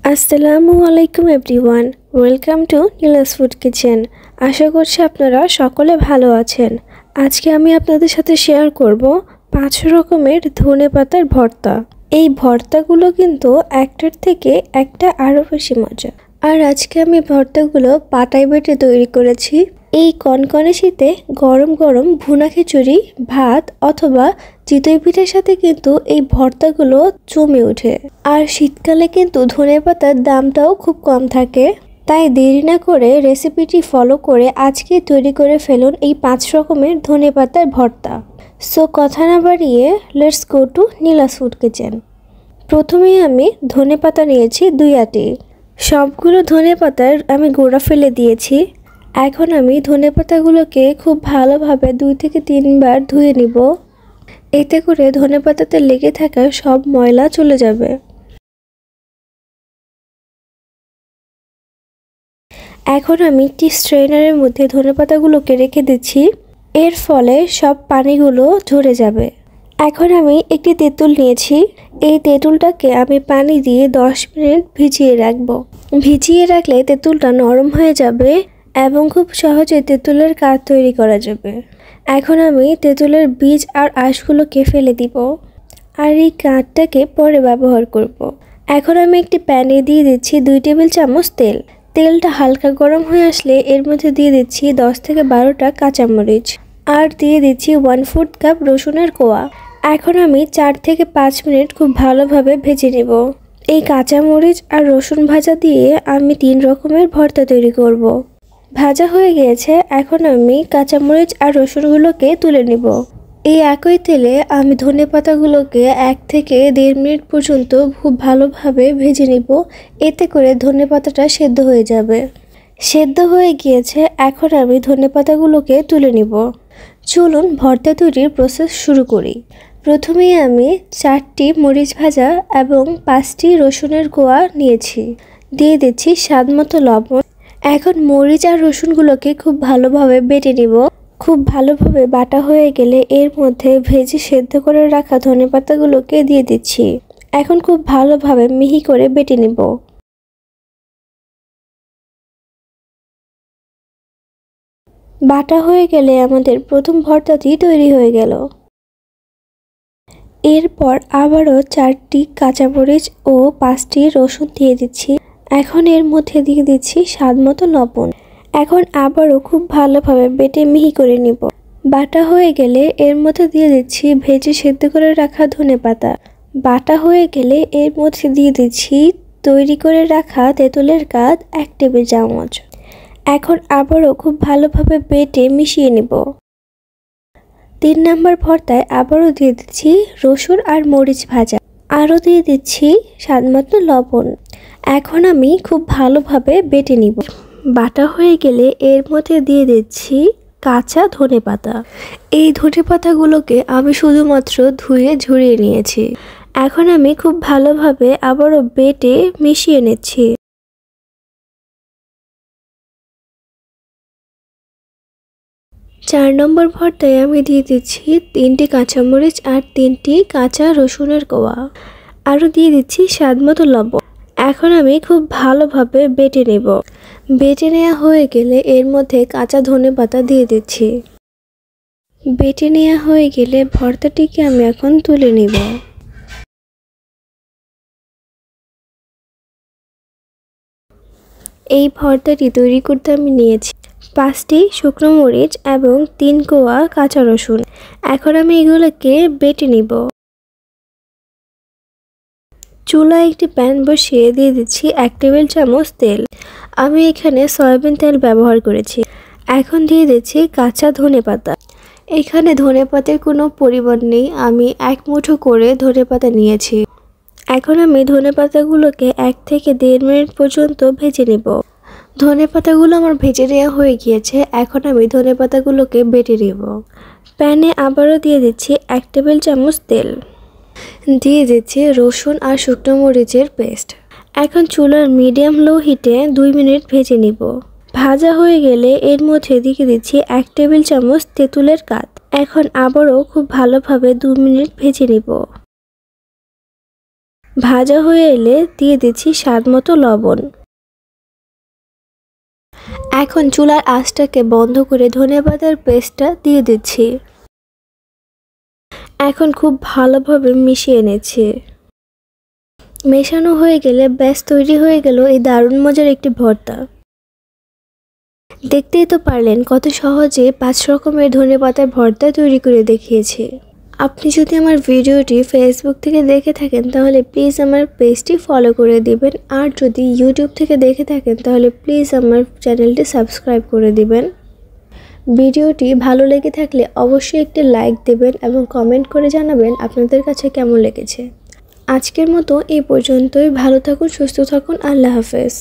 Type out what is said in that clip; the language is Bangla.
আসসালামু আলাইকুম everyone, welcome to Nila's Food Kitchen. আশা করছি আপনারা সকলে ভালো আছেন। আজকে আমি আপনাদের সাথে শেয়ার করব 5 রকমের ধনেপাতার ভর্তা। এই ভর্তাগুলো কিন্তু একটার থেকে একটা আরও বেশি মজা। আর আজকে আমি ভর্তাগুলো পাটায় বেটে তৈরি করেছি। এই কনকনে শীতে গরম গরম ভুনা খিচুড়ি, ভাত অথবা চিতই পিঠার সাথে কিন্তু এই ভর্তাগুলো জমে ওঠে। আর শীতকালে কিন্তু ধনেপাতার দামটাও খুব কম থাকে। তাই দেরি না করে রেসিপিটি ফলো করে আজকে তৈরি করে ফেলুন এই 5 রকমের ধনেপাতার ভর্তা। সো কথা না বাড়িয়ে let's go to Nila's Food kitchen. প্রথমেই আমি ধনেপাতা নিয়েছি 2 আটি। সবগুলো ধনেপাতার আমি গোড়া ফেলে দিয়েছি। এখন আমি ধনেপাতাগুলোকে খুব ভালোভাবে 2 থেকে 3 বার ধুয়ে নিব। এতে করে ধনেপাতাতে লেগে থাকা সব ময়লা চলে যাবে। এখন আমি একটি স্ট্রেনারের মধ্যে ধনেপাতাগুলোকে রেখে দিচ্ছি। এর ফলে সব পানিগুলো ঝরে যাবে। এখন আমি একটি তেঁতুল নিয়েছি। এই তেঁতুলটাকে আমি পানি দিয়ে 10 মিনিট ভিজিয়ে রাখবো। ভিজিয়ে রাখলে তেঁতুলটা নরম হয়ে যাবে এবং খুব সহজে তেঁতুলের কাঠ তৈরি করা যাবে। এখন আমি তেঁতুলের বীজ আর আঁশগুলোকে ফেলে দিব আর এই কাঠটাকে পরে ব্যবহার করব। এখন আমি একটি প্যানে দিয়ে দিচ্ছি 2 টেবিল চামচ তেল। তেলটা হালকা গরম হয়ে আসলে এর মধ্যে দিয়ে দিচ্ছি 10 থেকে 12টা কাঁচামরিচ আর দিয়ে দিচ্ছি 1/4 কাপ রসুনের কোয়া। এখন আমি 4 থেকে 5 মিনিট খুব ভালোভাবে ভেজে নেব। এই কাঁচামরিচ আর রসুন ভাজা দিয়ে আমি 3 রকমের ভর্তা তৈরি করব। ভাজা হয়ে গিয়েছে। এখন আমি কাঁচামরিচ আর রসুনগুলোকে তুলে নিব। এই একই তেলে আমি ধনেপাতাগুলোকে 1 থেকে 1.5 মিনিট পর্যন্ত খুব ভালোভাবে ভেজে নিব। এতে করে ধনেপাতাটা সেদ্ধ হয়ে যাবে। সেদ্ধ হয়ে গিয়েছে। এখন আমি ধনেপাতাগুলোকে তুলে নিব। চলুন ভর্তা তৈরির প্রসেস শুরু করি। প্রথমেই আমি 4টি মরিচ ভাজা এবং 5টি রসুনের কোয়া নিয়েছি। দিয়ে দিচ্ছি স্বাদমতো লবণ। এখন মরিচ আর রসুনগুলোকে খুব ভালোভাবে বেটে নিব। খুব ভালোভাবে বাটা হয়ে গেলে এর মধ্যে ভেজে সেদ্ধ করে রাখা ধনেপাতাগুলোকে দিয়ে দিচ্ছি। এখন খুব ভালোভাবে মিহি করে বেটে নিব। বাটা হয়ে গেলে আমাদের প্রথম ভর্তাটি তৈরি হয়ে গেল। এরপর আবারও 4টি কাঁচামরিচ ও 5টি রসুন দিয়ে দিচ্ছি। এখন এর মধ্যে দিয়ে দিচ্ছি স্বাদমতো লবণ। এখন আবারও খুব ভালোভাবে বেটে মিহি করে নিব। বাটা হয়ে গেলে এর মধ্যে দিয়ে দিচ্ছি ভেজে সেদ্ধ করে রাখা ধনেপাতা। বাটা হয়ে গেলে এর মধ্যে দিয়ে দিচ্ছি তৈরি করে রাখা তেঁতুলের কাঠ 1 টেবিল চামচ। এখন আবারও খুব ভালোভাবে বেটে মিশিয়ে নিব। 3 নম্বর ভর্তায় আবারও দিয়ে দিচ্ছি রসুন আর মরিচ ভাজা। আরও দিয়ে দিচ্ছি স্বাদমতো লবণ। এখন আমি খুব ভালোভাবে বেটে নিব। বাটা হয়ে গেলে এর মধ্যে দিয়ে দিচ্ছি কাঁচা ধনেপাতা। এই ধনেপাতাগুলোকে আমি শুধুমাত্র ধুয়ে ঝরিয়ে নিয়েছি। এখন আমি খুব ভালোভাবে আবারও বেটে মিশিয়ে নিচ্ছি। চার নম্বর ভর্তায় আমি দিয়ে দিচ্ছি 3টি কাঁচামরিচ আর 3টি কাঁচা রসুনের কোয়া। আরও দিয়ে দিচ্ছি স্বাদমতো লবণ। এখন আমি খুব ভালোভাবে বেটে নেব। বেটে নেওয়া হয়ে গেলে এর মধ্যে কাঁচা ধনেপাতা দিয়ে দিচ্ছি। বেটে নেওয়া হয়ে গেলে ভর্তাটিকে আমি এখন তুলে নিব। এই ভর্তাটি তৈরি করতে আমি নিয়েছি 5টি শুকনো মরিচ এবং 3 কোয়া কাঁচা রসুন। এখন আমি এগুলোকে বেটে নিব। চুলায় একটি প্যান বসিয়ে দিয়ে দিচ্ছি 1 টেবিল চামচ তেল। আমি এখানে সয়াবিন তেল ব্যবহার করেছি। এখন দিয়ে দিচ্ছি কাঁচা ধনেপাতা। এখানে ধনেপাতার কোনো পরিমাণ নেই, আমি 1 মুঠো করে ধনেপাতা নিয়েছি। এখন আমি ধনেপাতাগুলোকে 1 থেকে 1.5 মিনিট পর্যন্ত ভেজে নেব। ধনেপাতাগুলো আমার ভেজে নেওয়া হয়ে গিয়েছে। এখন আমি ধনেপাতাগুলোকে বেটে নেব। প্যানে আবারও দিয়ে দিচ্ছি 1 টেবিল চামচ তেল। দিয়ে দিচ্ছি রসুন আর শুকনো মরিচের পেস্ট। এখন চুলার মিডিয়াম লো হিটে 2 মিনিট ভেজে নিব। ভাজা হয়ে গেলে এর মধ্যে দিয়ে দিচ্ছি 1 টেবিল চামচ তেঁতুলের কাঠ। এখন আবারও খুব ভালোভাবে 2 মিনিট ভেজে নিব। ভাজা হয়ে এলে দিয়ে দিচ্ছি স্বাদ মতো লবণ। এখন চুলার আঁচটাকে বন্ধ করে ধনেপাতার পেস্টটা দিয়ে দিচ্ছি। এখন খুব ভালোভাবে মিশিয়ে নিচ্ছি। মেশানো হয়ে গেলে ব্যাস তৈরি হয়ে গেল এই দারুণ মজার একটি ভর্তা। দেখতেই তো পারলেন কত সহজে 5 রকমের ধনেপাতার ভর্তা তৈরি করে দেখিয়েছি। আপনি যদি আমার ভিডিওটি ফেসবুক থেকে দেখে থাকেন তাহলে প্লিজ আমার পেজটি ফলো করে দিবেন, আর যদি ইউটিউব থেকে দেখে থাকেন তাহলে প্লিজ আমার চ্যানেলটি সাবস্ক্রাইব করে দিবেন। ভিডিওটি ভালো লেগে থাকলে অবশ্যই একটি লাইক দেবেন এবং কমেন্ট করে জানাবেন আপনাদের কাছে কেমন লেগেছে। আজকের মতো এই পর্যন্তই। ভালো থাকুন, সুস্থ থাকুন। আল্লাহ হাফেজ।